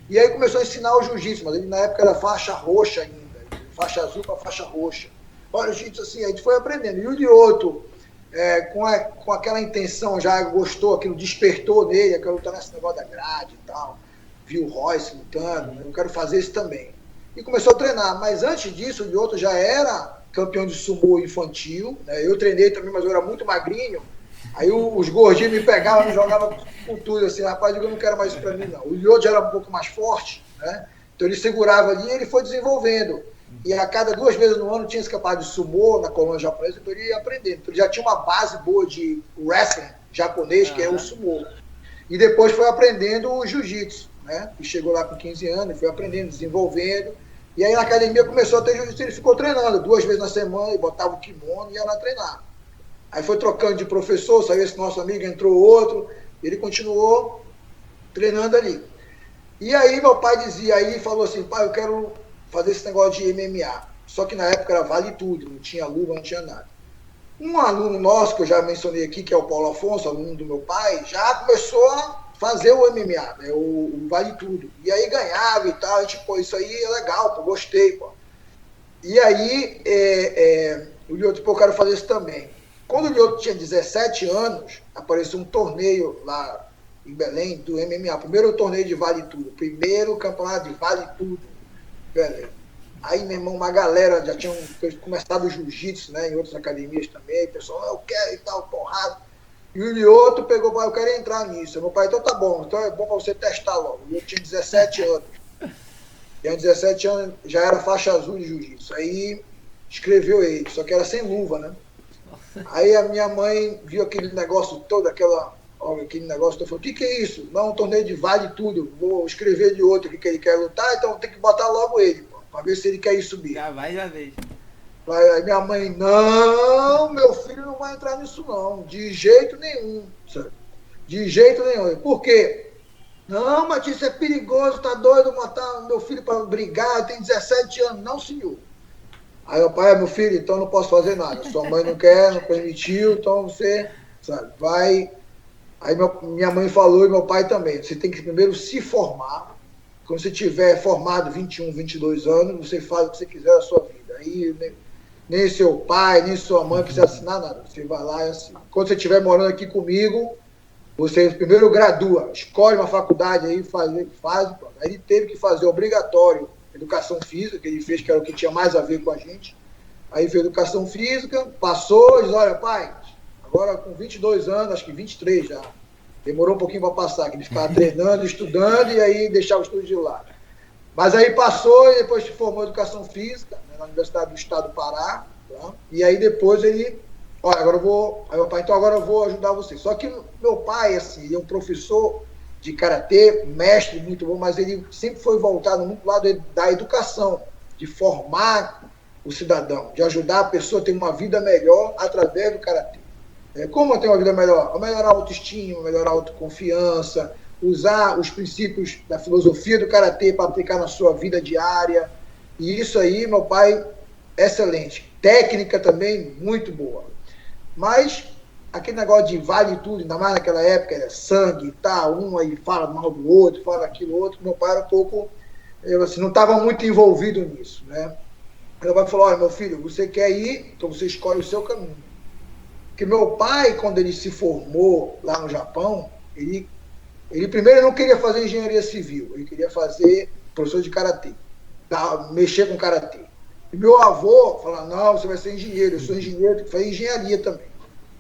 E aí começou a ensinar o jiu-jitsu, mas ele na época era faixa roxa ainda, faixa azul para faixa roxa. Olha, o jiu-jitsu assim, a gente foi aprendendo. E o Lyoto, com aquela intenção, já gostou, aquilo despertou nele, eu quero lutar nesse negócio da grade e tal. Viu o Royce lutando, eu quero fazer isso também. E começou a treinar, mas antes disso, o Lyoto já era campeão de sumô infantil, né? Eu treinei também, mas eu era muito magrinho. Aí os gordinhos me pegavam, me jogavam com tudo, assim, rapaz, eu não quero mais isso pra mim, não. O Lyoto já era um pouco mais forte, né? Então ele segurava ali e ele foi desenvolvendo. E a cada 2 vezes no ano tinha escapado de sumô na colônia japonesa, então ele ia aprendendo. Então ele já tinha uma base boa de wrestling japonês, que é o sumô. E depois foi aprendendo o jiu-jitsu, né? E chegou lá com 15 anos, foi aprendendo, desenvolvendo. E aí na academia começou a ter jiu-jitsu, ele ficou treinando 2 vezes na semana, e botava o kimono e ia lá treinar. Aí foi trocando de professor, saiu esse nosso amigo, entrou outro, ele continuou treinando ali. E aí meu pai dizia, aí falou assim, pai, eu quero fazer esse negócio de MMA. Só que na época era vale tudo, não tinha luva, não tinha nada. Um aluno nosso, que eu já mencionei aqui, que é o Paulo Afonso, aluno do meu pai, já começou a fazer o MMA, né, o vale tudo. E aí ganhava e tal, e tipo, isso aí é legal, pô, gostei, pô. E aí o Lyoto, pô, eu quero fazer isso também. Quando o Lyoto tinha 17 anos, apareceu um torneio lá em Belém do MMA, primeiro torneio de vale tudo, primeiro campeonato de vale tudo, Belém. Aí, meu irmão, uma galera já tinha começado o jiu-jitsu, né, em outras academias também, o pessoal, eu quero e tal, porrada. E o Lyoto pegou, eu quero entrar nisso. Meu pai, então tá bom, então é bom para você testar logo. O Lyoto tinha 17 anos. Tinha 17 anos, já era faixa azul de jiu-jitsu. Aí escreveu ele, só que era sem luva, né? Aí a minha mãe viu aquele negócio todo, aquele negócio todo, falou, o que é isso? Não, um torneio de vale tudo, vou escrever de outro que ele quer lutar, então tem que botar logo ele, para ver se ele quer ir subir. Já vai, já vejo. Aí minha mãe, não, meu filho não vai entrar nisso não, de jeito nenhum, sabe? De jeito nenhum. Por quê? Não, mas isso é perigoso, tá doido matar meu filho para brigar, tem 17 anos. Não, senhor. Aí o pai, meu filho, então não posso fazer nada. Sua mãe não quer, não permitiu, então você, sabe, vai. Aí minha mãe falou e meu pai também, você tem que primeiro se formar. Quando você tiver formado 21, 22 anos, você faz o que você quiser da sua vida. Aí nem seu pai, nem sua mãe precisa assinar nada. Você vai lá e assina. Quando você estiver morando aqui comigo, você primeiro gradua, escolhe uma faculdade aí, faz. Aí ele teve que fazer obrigatório educação física, que ele fez, que era o que tinha mais a ver com a gente. Aí fez educação física, passou, diz, olha, pai, agora com 22 anos, acho que 23 já, demorou um pouquinho para passar, que ele ficava treinando, estudando, e aí deixava o estudo de lado. Mas aí passou e depois se formou em educação física, né, na Universidade do Estado do Pará, tá? E aí depois ele, olha, agora eu vou, aí meu pai, então agora eu vou ajudar você. Só que meu pai, assim, ele é um professor de karatê, mestre muito bom, mas ele sempre foi voltado muito pro lado da educação, de formar o cidadão, de ajudar a pessoa a ter uma vida melhor através do karatê. Como ter uma vida melhor? A melhorar a autoestima, melhorar a autoconfiança, usar os princípios da filosofia do karatê para aplicar na sua vida diária. E isso aí, meu pai, excelente. Técnica também muito boa. Mas aquele negócio de vale tudo, ainda mais naquela época, era sangue e tal, um aí fala mal do outro, fala aquilo outro, meu pai era um pouco eu assim, não estava muito envolvido nisso, né? Meu pai falou, olha, meu filho, você quer ir, então você escolhe o seu caminho. Porque meu pai, quando ele se formou lá no Japão, ele primeiro não queria fazer engenharia civil, ele queria fazer professor de karatê, mexer com karatê. E meu avô falou, não, você vai ser engenheiro, eu sou engenheiro, tem que fazer engenharia também,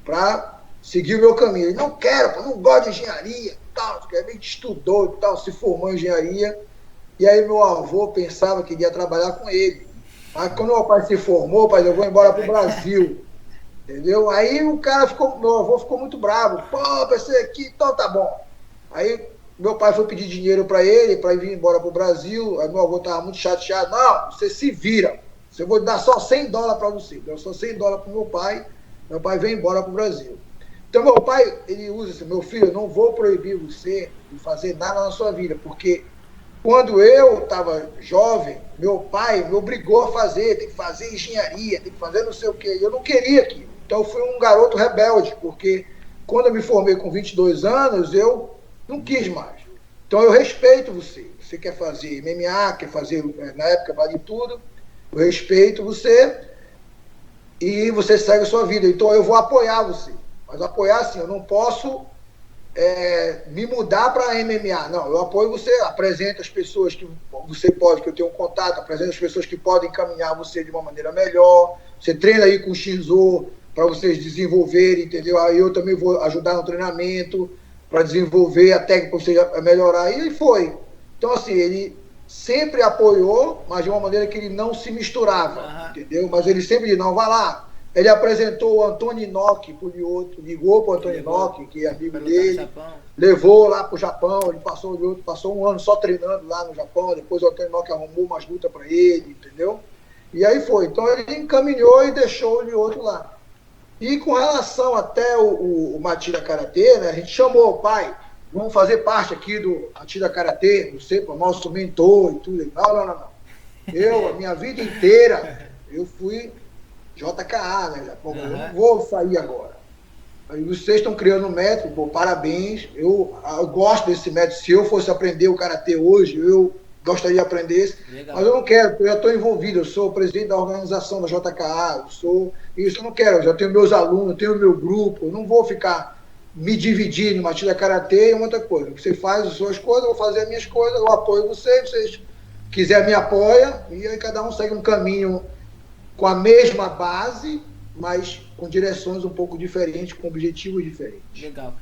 para seguir o meu caminho. Ele, não quero, não gosto de engenharia, tal, ele estudou e tal, se formou em engenharia, e aí meu avô pensava que ia trabalhar com ele. Mas quando meu pai se formou, pai, eu vou embora para o Brasil. Entendeu? Aí o cara ficou, meu avô ficou muito bravo. Pô, pensei aqui, então tá bom. Aí meu pai foi pedir dinheiro para ele, para vir embora para o Brasil. Aí meu avô estava muito chateado. Não, você se vira. Eu vou dar só $100 para você. Deu só $100 para meu pai veio embora para o Brasil. Então meu pai, ele usa assim, meu filho, eu não vou proibir você de fazer nada na sua vida, porque quando eu estava jovem, meu pai me obrigou a fazer, tem que fazer engenharia, tem que fazer não sei o quê. Eu não queria aquilo. Então eu fui um garoto rebelde, porque quando eu me formei com 22 anos, eu não quis mais. Então eu respeito você. Você quer fazer MMA, quer fazer, na época vale tudo, eu respeito você e você segue a sua vida. Então eu vou apoiar você. Mas apoiar assim, eu não posso me mudar para MMA. Não, eu apoio você, apresento as pessoas que você pode, que eu tenho um contato, apresento as pessoas que podem encaminhar você de uma maneira melhor. Você treina aí com o Shinzo para vocês desenvolverem, entendeu? Aí eu também vou ajudar no treinamento para desenvolver a técnica para você melhorar. E foi. Então, assim, ele sempre apoiou, mas de uma maneira que ele não se misturava, entendeu? Mas ele sempre disse, não, vai lá. Ele apresentou o Antônio Inoki para o Lyoto, ligou para o Antônio Inoki, que é amigo dele, levou lá para o Japão, ele passou, o Lyoto passou um ano só treinando lá no Japão, depois o Antônio Inoki arrumou umas lutas para ele, entendeu? E aí foi. Então ele encaminhou e deixou o Lyoto lá. E com relação até o Matida Karatê, né, a gente chamou o pai, vamos fazer parte aqui do Matida Karatê, você, o nosso mentor e tudo. Não. Eu, a minha vida inteira, eu fui JKA, né? Pô, eu não vou sair agora. Aí vocês estão criando um método, pô, parabéns. Eu gosto desse método. Se eu fosse aprender o Karatê hoje, eu gostaria de aprender esse. Legal. Mas eu não quero, porque eu já estou envolvido. Eu sou o presidente da organização da JKA, eu sou isso, eu não quero. Eu já tenho meus alunos, eu tenho o meu grupo. Eu não vou ficar me dividindo em Matida Karatê e muita coisa. Você faz as suas coisas, eu vou fazer as minhas coisas, eu apoio vocês quiserem me apoia, e aí cada um segue um caminho com a mesma base, mas com direções um pouco diferentes, com objetivos diferentes. Legal.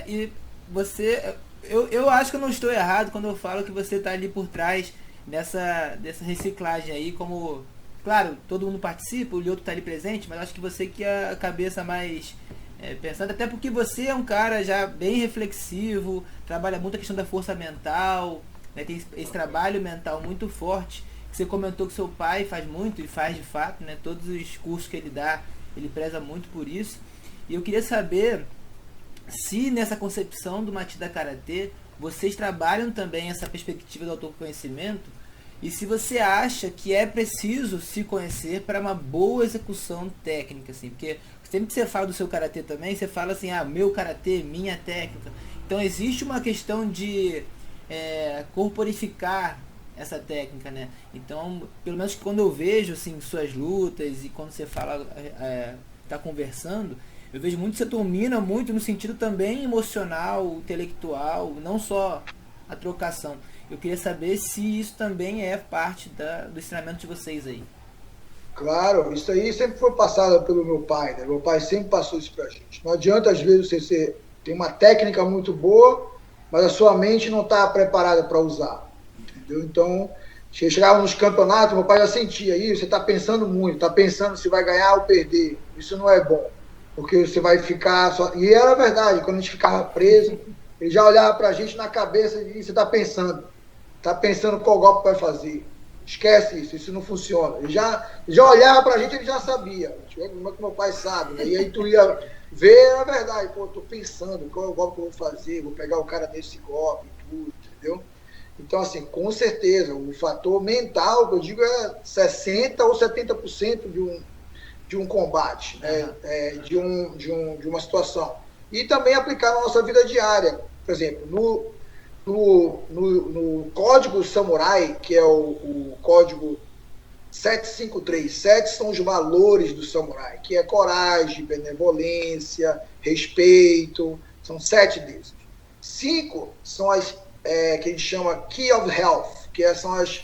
E você, eu acho que eu não estou errado quando eu falo que você está ali por trás dessa reciclagem aí, como, claro, todo mundo participa, o Lyoto está ali presente, mas acho que você que é a cabeça mais pensando, até porque você é um cara já bem reflexivo, trabalha muito a questão da força mental, né, tem esse trabalho mental muito forte. Você comentou que seu pai faz muito, ele faz de fato, né? Todos os cursos que ele dá, ele preza muito por isso. E eu queria saber se nessa concepção do Matida Karatê, vocês trabalham também essa perspectiva do autoconhecimento e se você acha que é preciso se conhecer para uma boa execução técnica, assim, porque sempre que você fala do seu Karatê também, você fala assim, meu Karatê, minha técnica. Então existe uma questão de corporificar essa técnica, né? Então, pelo menos quando eu vejo assim suas lutas e quando você fala, tá conversando, eu vejo muito que você domina muito no sentido também emocional, intelectual, não só a trocação. Eu queria saber se isso também é parte do ensinamento de vocês aí. Claro, isso aí sempre foi passado pelo meu pai, né? Meu pai sempre passou isso pra gente. Não adianta às vezes você tem uma técnica muito boa, mas a sua mente não está preparada para usar. Entendeu? Então, chegava nos campeonatos, meu pai já sentia isso, você está pensando muito, está pensando se vai ganhar ou perder. Isso não é bom, porque você vai ficar só... E era verdade, quando a gente ficava preso, ele já olhava para a gente na cabeça e você está pensando qual golpe vai fazer. Esquece isso não funciona. Ele já olhava para a gente, ele já sabia. Como é que meu pai sabe, né? E aí tu ia ver, era verdade, pô, estou pensando qual é o golpe que eu vou fazer, vou pegar o cara nesse golpe e tudo, entendeu? Então, assim, com certeza, o fator mental, que eu digo, é 60% ou 70% de um combate, né? De uma situação. E também aplicar na nossa vida diária. Por exemplo, no código samurai, que é o código 753, 7 são os valores do samurai, que é coragem, benevolência, respeito, são 7 desses. 5 são as que a gente chama Key of Health, que são as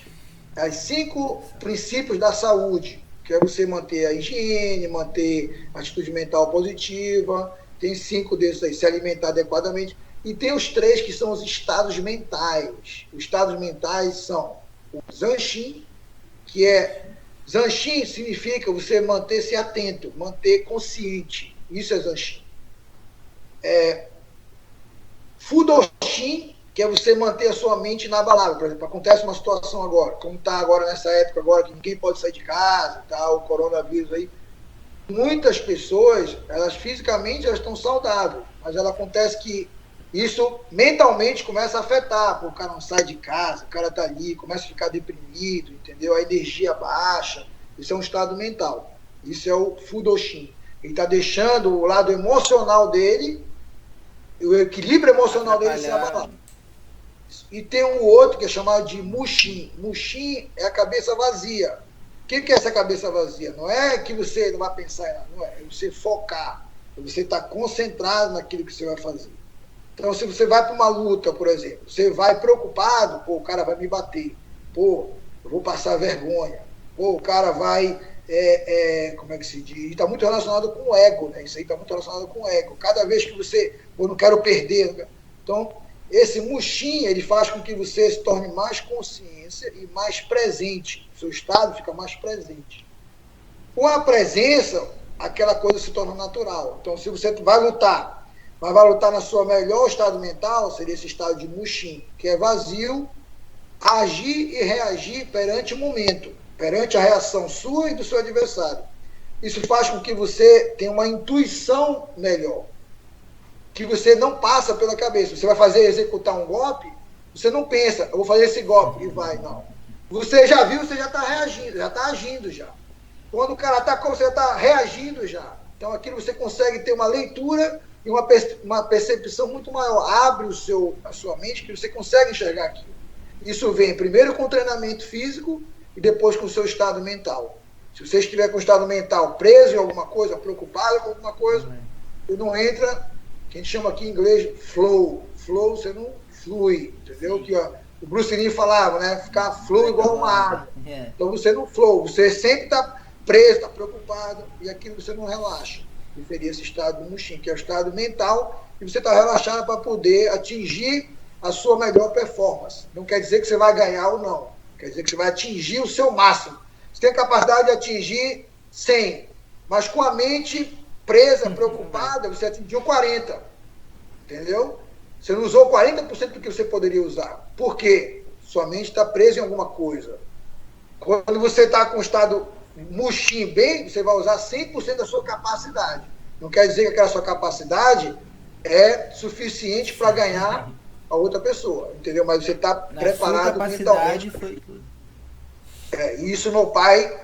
5 princípios da saúde, que é você manter a higiene, manter a atitude mental positiva, tem 5 desses aí, se alimentar adequadamente, e tem os 3 que são os estados mentais. Os estados mentais são o Zanshin, que Zanshin significa você manter-se atento, manter consciente, isso é Zanshin. Fudoshin, que é você manter a sua mente inabalável. Por exemplo, acontece uma situação agora, como está agora nessa época agora, que ninguém pode sair de casa, tá, o coronavírus aí. Muitas pessoas, elas fisicamente elas estão saudáveis, mas ela acontece que isso mentalmente começa a afetar, porque o cara não sai de casa, o cara está ali, começa a ficar deprimido, entendeu? A energia baixa, isso é um estado mental. Isso é o Fudoshin. Ele está deixando o lado emocional dele, o equilíbrio emocional dele se abalar. E tem um outro que é chamado de Mushin. Mushin é a cabeça vazia. O que é essa cabeça vazia? Não é que você não vai pensar em nada, não é você focar, é você estar concentrado naquilo que você vai fazer. Então, se você vai para uma luta, por exemplo, você vai preocupado, pô, o cara vai me bater, pô, eu vou passar vergonha, pô, o cara vai, como é que se diz? Está muito relacionado com o ego, né? Isso aí está muito relacionado com o ego. Cada vez que você, pô, não quero perder. Então, esse Mushin, ele faz com que você se torne mais consciência e mais presente. O seu estado fica mais presente. Com a presença, aquela coisa se torna natural. Então, se você vai lutar, mas vai lutar na sua melhor estado mental, seria esse estado de Mushin, que é vazio, agir e reagir perante o momento, perante a reação sua e do seu adversário. Isso faz com que você tenha uma intuição melhor, que você não passa pela cabeça. Você vai executar um golpe, você não pensa, eu vou fazer esse golpe, e vai, não. Você já viu, você já está reagindo, já está agindo já. Quando o cara atacou, você já está reagindo já. Então aquilo você consegue ter uma leitura e uma percepção muito maior. Abre a sua mente, que você consegue enxergar aquilo. Isso vem primeiro com o treinamento físico e depois com o seu estado mental. Se você estiver com o estado mental preso em alguma coisa, preocupado com alguma coisa, você não entra, que a gente chama aqui em inglês flow. Flow, você não flui, entendeu? Que, ó, o Bruce Lee falava, né? Ficar flow igual uma água. Então você não flow, você sempre está preso, está preocupado, e aquilo você não relaxa. Que seria esse estado do Mushin, que é o estado mental, e você está relaxado para poder atingir a sua melhor performance. Não quer dizer que você vai ganhar ou não, quer dizer que você vai atingir o seu máximo. Você tem a capacidade de atingir 100, mas com a mente presa, preocupada, você atingiu 40, entendeu? Você não usou 40% do que você poderia usar. Por quê? Sua mente está presa em alguma coisa. Quando você está com o estado Mushin bem, você vai usar 100% da sua capacidade. Não quer dizer que aquela sua capacidade é suficiente para ganhar a outra pessoa, entendeu? Mas você está preparado mentalmente. Foi tudo. Isso meu pai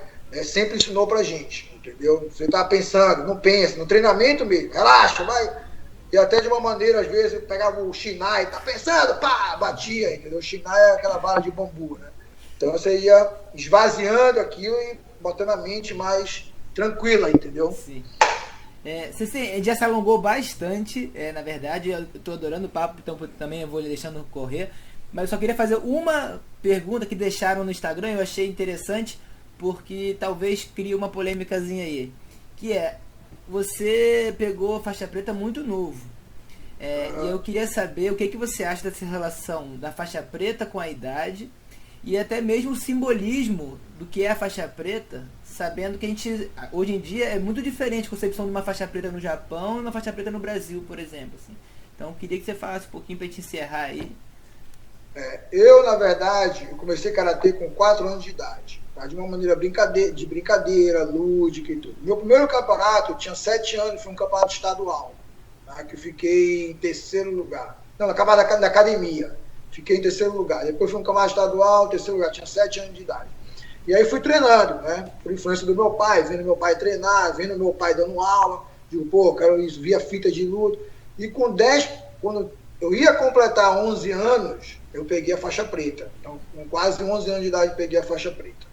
sempre ensinou pra gente, entendeu? Você está pensando, não pensa, no treinamento mesmo, relaxa, vai. E até de uma maneira, às vezes, eu pegava o Shinai, tá pensando, pá, batia, entendeu? O Shinai é aquela vara de bambu, né? Então você ia esvaziando aquilo e botando a mente mais tranquila, entendeu? Sim. Você já se alongou bastante, na verdade, eu estou adorando o papo, então também eu vou deixando correr, mas eu só queria fazer uma pergunta que deixaram no Instagram, eu achei interessante, porque talvez crie uma polêmicazinha aí, que é, você pegou faixa preta muito novo, e eu queria saber o que você acha dessa relação da faixa preta com a idade, e até mesmo o simbolismo do que é a faixa preta, sabendo que a gente, hoje em dia, é muito diferente a concepção de uma faixa preta no Japão e uma faixa preta no Brasil, por exemplo. Assim. Então, queria que você falasse um pouquinho para a gente encerrar aí. Eu, na verdade, eu comecei Karatê com 4 anos de idade, tá? De uma maneira de brincadeira, lúdica e tudo. Meu primeiro campeonato, eu tinha 7 anos, foi um campeonato estadual, tá? Que eu fiquei em 3º lugar. Não, no campeonato da academia. Fiquei em 3º lugar. Depois fui um campeonato estadual, 3º lugar. Tinha 7 anos de idade. E aí fui treinando, né? Por influência do meu pai, vendo meu pai treinar, vendo meu pai dando aula. Digo, pô, quero isso. Via fita de luta. E com 10, quando eu ia completar 11 anos, eu peguei a faixa preta. Então, com quase 11 anos de idade, eu peguei a faixa preta.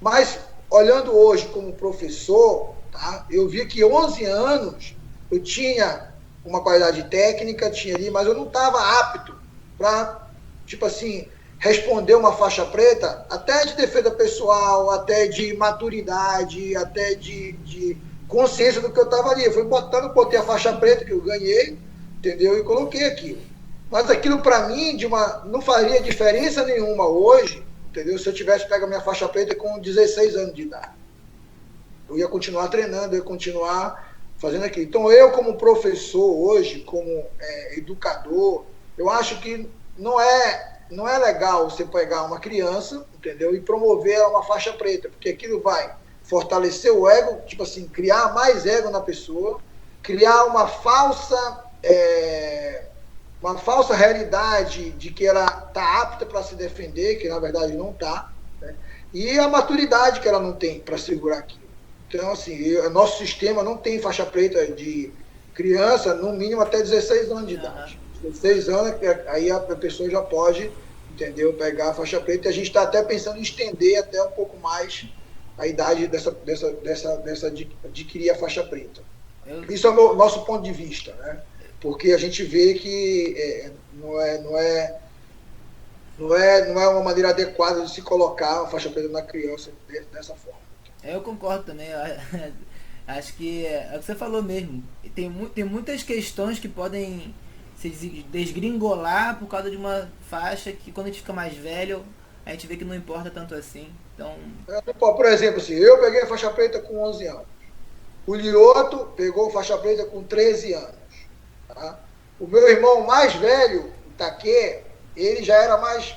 Mas, olhando hoje como professor, tá, eu vi que 11 anos eu tinha uma qualidade técnica, tinha ali, mas eu não estava apto para, tipo assim, responder uma faixa preta, até de defesa pessoal, até de maturidade, até de consciência do que eu estava ali. Eu fui botando, botei a faixa preta que eu ganhei, entendeu? E coloquei aquilo. Mas aquilo, para mim, não faria diferença nenhuma hoje, entendeu? Se eu tivesse pego a minha faixa preta com 16 anos de idade. Eu ia continuar treinando, eu ia continuar fazendo aquilo. Então, eu, como professor hoje, como educador, eu acho que não é legal você pegar uma criança, entendeu? E promover ela uma faixa preta, porque aquilo vai fortalecer o ego, tipo assim, criar mais ego na pessoa, criar uma falsa realidade de que ela está apta para se defender, que na verdade não está, né? E a maturidade que ela não tem para segurar aquilo. Então, assim, nosso sistema não tem faixa preta de criança, no mínimo até 16 anos de idade. 16 anos, aí a pessoa já pode, entendeu, pegar a faixa preta. E a gente está até pensando em estender até um pouco mais a idade de adquirir a faixa preta. Isso é o nosso ponto de vista, né? Porque a gente vê que não é uma maneira adequada de se colocar a faixa preta na criança dessa forma. Eu concordo também. Acho que é o que você falou mesmo. Tem muitas questões que podem se desgringolar por causa de uma faixa que, quando a gente fica mais velho, a gente vê que não importa tanto assim. Então... Por exemplo, assim, eu peguei a faixa preta com 11 anos. O Lioto pegou a faixa preta com 13 anos. Tá? O meu irmão mais velho, o Taque, ele já era mais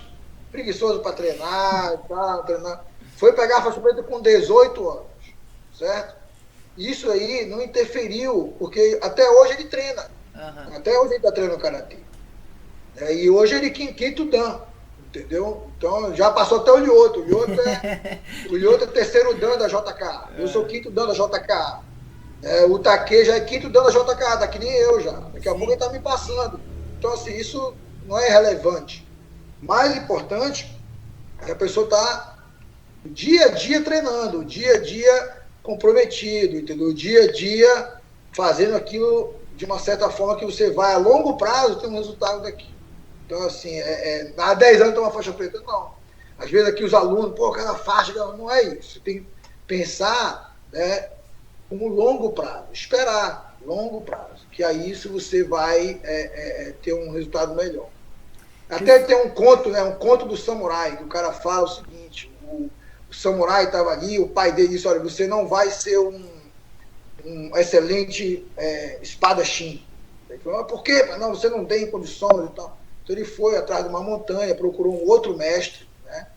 preguiçoso para treinar. Foi pegar a faixa preta com 18 anos, certo? Isso aí não interferiu, porque até hoje ele treina. Uhum. Até hoje ele está treinando karatê. E hoje ele é quinto dan, entendeu? Então já passou até o Lioto. O Lioto é terceiro dan da JK. Eu sou quinto dan da JK. O Taque já é quinto dan da JK, tá que nem eu já. Daqui a pouco ele está me passando. Então, assim, isso não é relevante. Mais importante é que a pessoa está dia a dia treinando, dia a dia comprometido, entendeu? Dia a dia fazendo aquilo de uma certa forma que você vai a longo prazo ter um resultado daqui. Então, assim, há 10 anos tem uma faixa preta? Não. Às vezes aqui os alunos, cada faixa, não é isso. Você tem que pensar, né, como longo prazo, esperar longo prazo, que aí isso você vai ter um resultado melhor. Até tem um conto, né, um conto do samurai, que o cara fala o seguinte: o samurai estava ali, o pai dele disse: olha, você não vai ser um excelente espadachim. Ele falou: por quê? Não, você não tem condições e tal. Então ele foi atrás de uma montanha, procurou um outro mestre, né,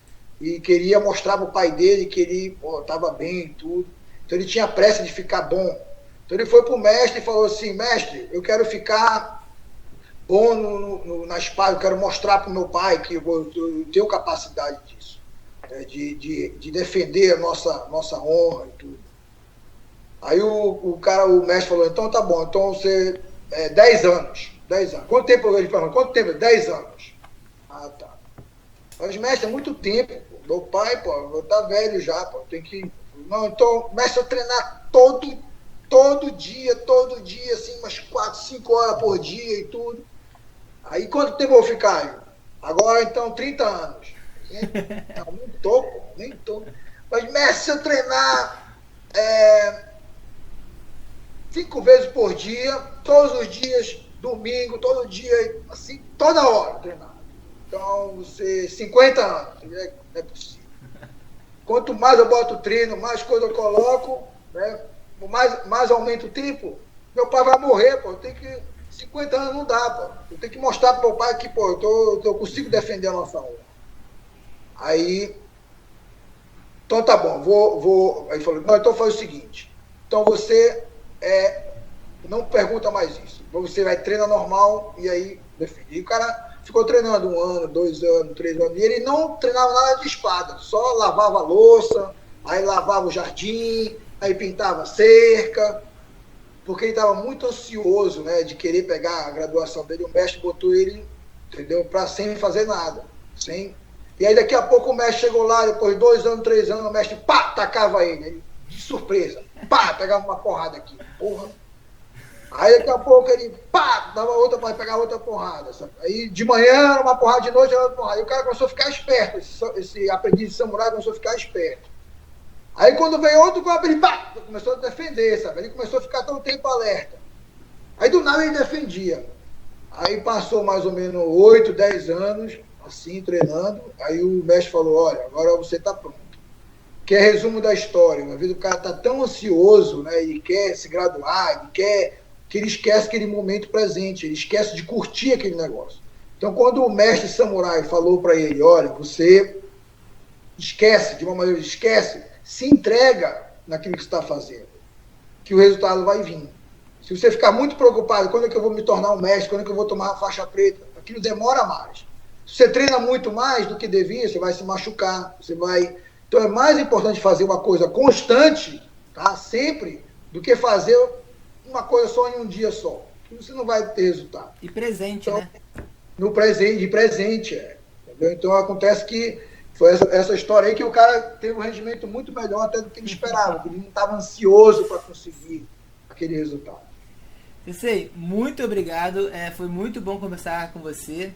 e queria mostrar para o pai dele que ele estava bem e tudo. Então ele tinha pressa de ficar bom. Então ele foi para o mestre e falou assim: mestre, eu quero ficar bom na espada, eu quero mostrar para o meu pai que eu tenho capacidade disso. De defender a nossa honra e tudo. Aí o mestre falou: então tá bom, então você 10 anos. Quanto tempo? Ele falou: quanto tempo? 10 anos. Ah, tá. Mas, mestre, é muito tempo. Meu pai, tá velho já, tem que... Não, então, mestre, eu treinar todo dia, assim, umas 4, 5 horas por dia e tudo. Aí quanto tempo eu vou ficar? Agora, então, 30 anos. Não, nem tô. Mas, mestre, se eu treinar 5 vezes por dia, todos os dias, domingo, todo dia, assim, toda hora treinar. Então, você, 50 anos, é possível. Quanto mais eu boto treino, mais coisa eu coloco, né? mais aumenta o tempo, meu pai vai morrer, eu tenho que... 50 anos não dá, eu tenho que mostrar pro meu pai que, eu consigo defender a nossa honra. Aí, então tá bom, vou. Aí falou: não, então faz o seguinte, então você não pergunta mais isso, você vai treinar normal e aí defende. E o cara ficou treinando 1 ano, 2 anos, 3 anos, e ele não treinava nada de espada, só lavava a louça, aí lavava o jardim, aí pintava a cerca, porque ele estava muito ansioso, né, de querer pegar a graduação dele. O mestre botou ele, entendeu, para sem fazer nada. E aí daqui a pouco o mestre chegou lá, depois de 2 anos, 3 anos, o mestre, pá, tacava ele de surpresa. Pá, pegava uma porrada aqui. Porra. Aí daqui a pouco ele, pá, dava outra para pegar outra porrada. Sabe? Aí de manhã era uma porrada, de noite era outra porrada. E o cara começou a ficar esperto, esse aprendiz de samurai começou a ficar esperto. Aí quando veio outro golpe, ele, pá, começou a defender, sabe? Ele começou a ficar todo tempo alerta. Aí do nada ele defendia. Aí passou mais ou menos 8, 10 anos, assim, treinando. Aí o mestre falou, olha, agora você está pronto. Que é resumo da história. Uma vez o cara está tão ansioso, né? Ele quer se graduar, ele quer que ele esquece aquele momento presente, ele esquece de curtir aquele negócio. Então, quando o mestre samurai falou para ele, olha, você esquece, de uma maneira, esquece, se entrega naquilo que você está fazendo, que o resultado vai vir. Se você ficar muito preocupado, quando é que eu vou me tornar um mestre, quando é que eu vou tomar a faixa preta, aquilo demora mais. Se você treina muito mais do que devia, você vai se machucar, você vai... Então é mais importante fazer uma coisa constante, tá? Sempre, do que fazer uma coisa só em um dia só. Você não vai ter resultado. E presente, então, né? No presente, de presente, entendeu? Então acontece que foi essa história aí que o cara teve um rendimento muito melhor até do que ele esperava, que ele não estava ansioso para conseguir aquele resultado. Sensei, muito obrigado. Foi muito bom conversar com você.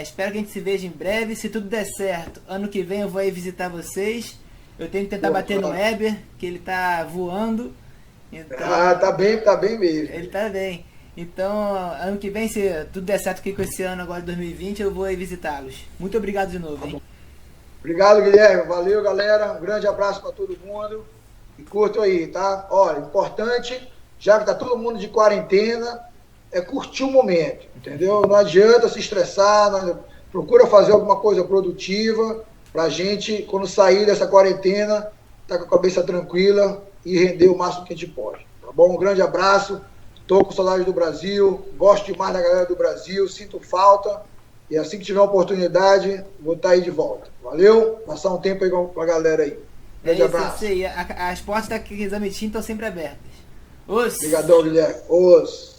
Espero que a gente se veja em breve. Se tudo der certo, ano que vem eu vou aí visitar vocês. Eu tenho que tentar bater no Eber, que ele tá voando. Então, tá bem mesmo. Ele tá bem. Então, ano que vem, se tudo der certo aqui com esse ano agora de 2020, eu vou aí visitá-los. Muito obrigado de novo, hein? Obrigado, Guilherme. Valeu, galera. Um grande abraço para todo mundo. E curtam aí, tá? Olha, importante, já que tá todo mundo de quarentena, é curtir o momento, entendeu? Não adianta se estressar, procura fazer alguma coisa produtiva pra gente, quando sair dessa quarentena, tá com a cabeça tranquila e render o máximo que a gente pode, tá bom? Um grande abraço, tô com saudade do Brasil, gosto demais da galera do Brasil, sinto falta, e assim que tiver uma oportunidade, vou estar aí de volta. Valeu? Passar um tempo aí com a galera aí. Grande abraço. As portas da Exame Team estão sempre abertas. Obrigadão, Guilherme. Os.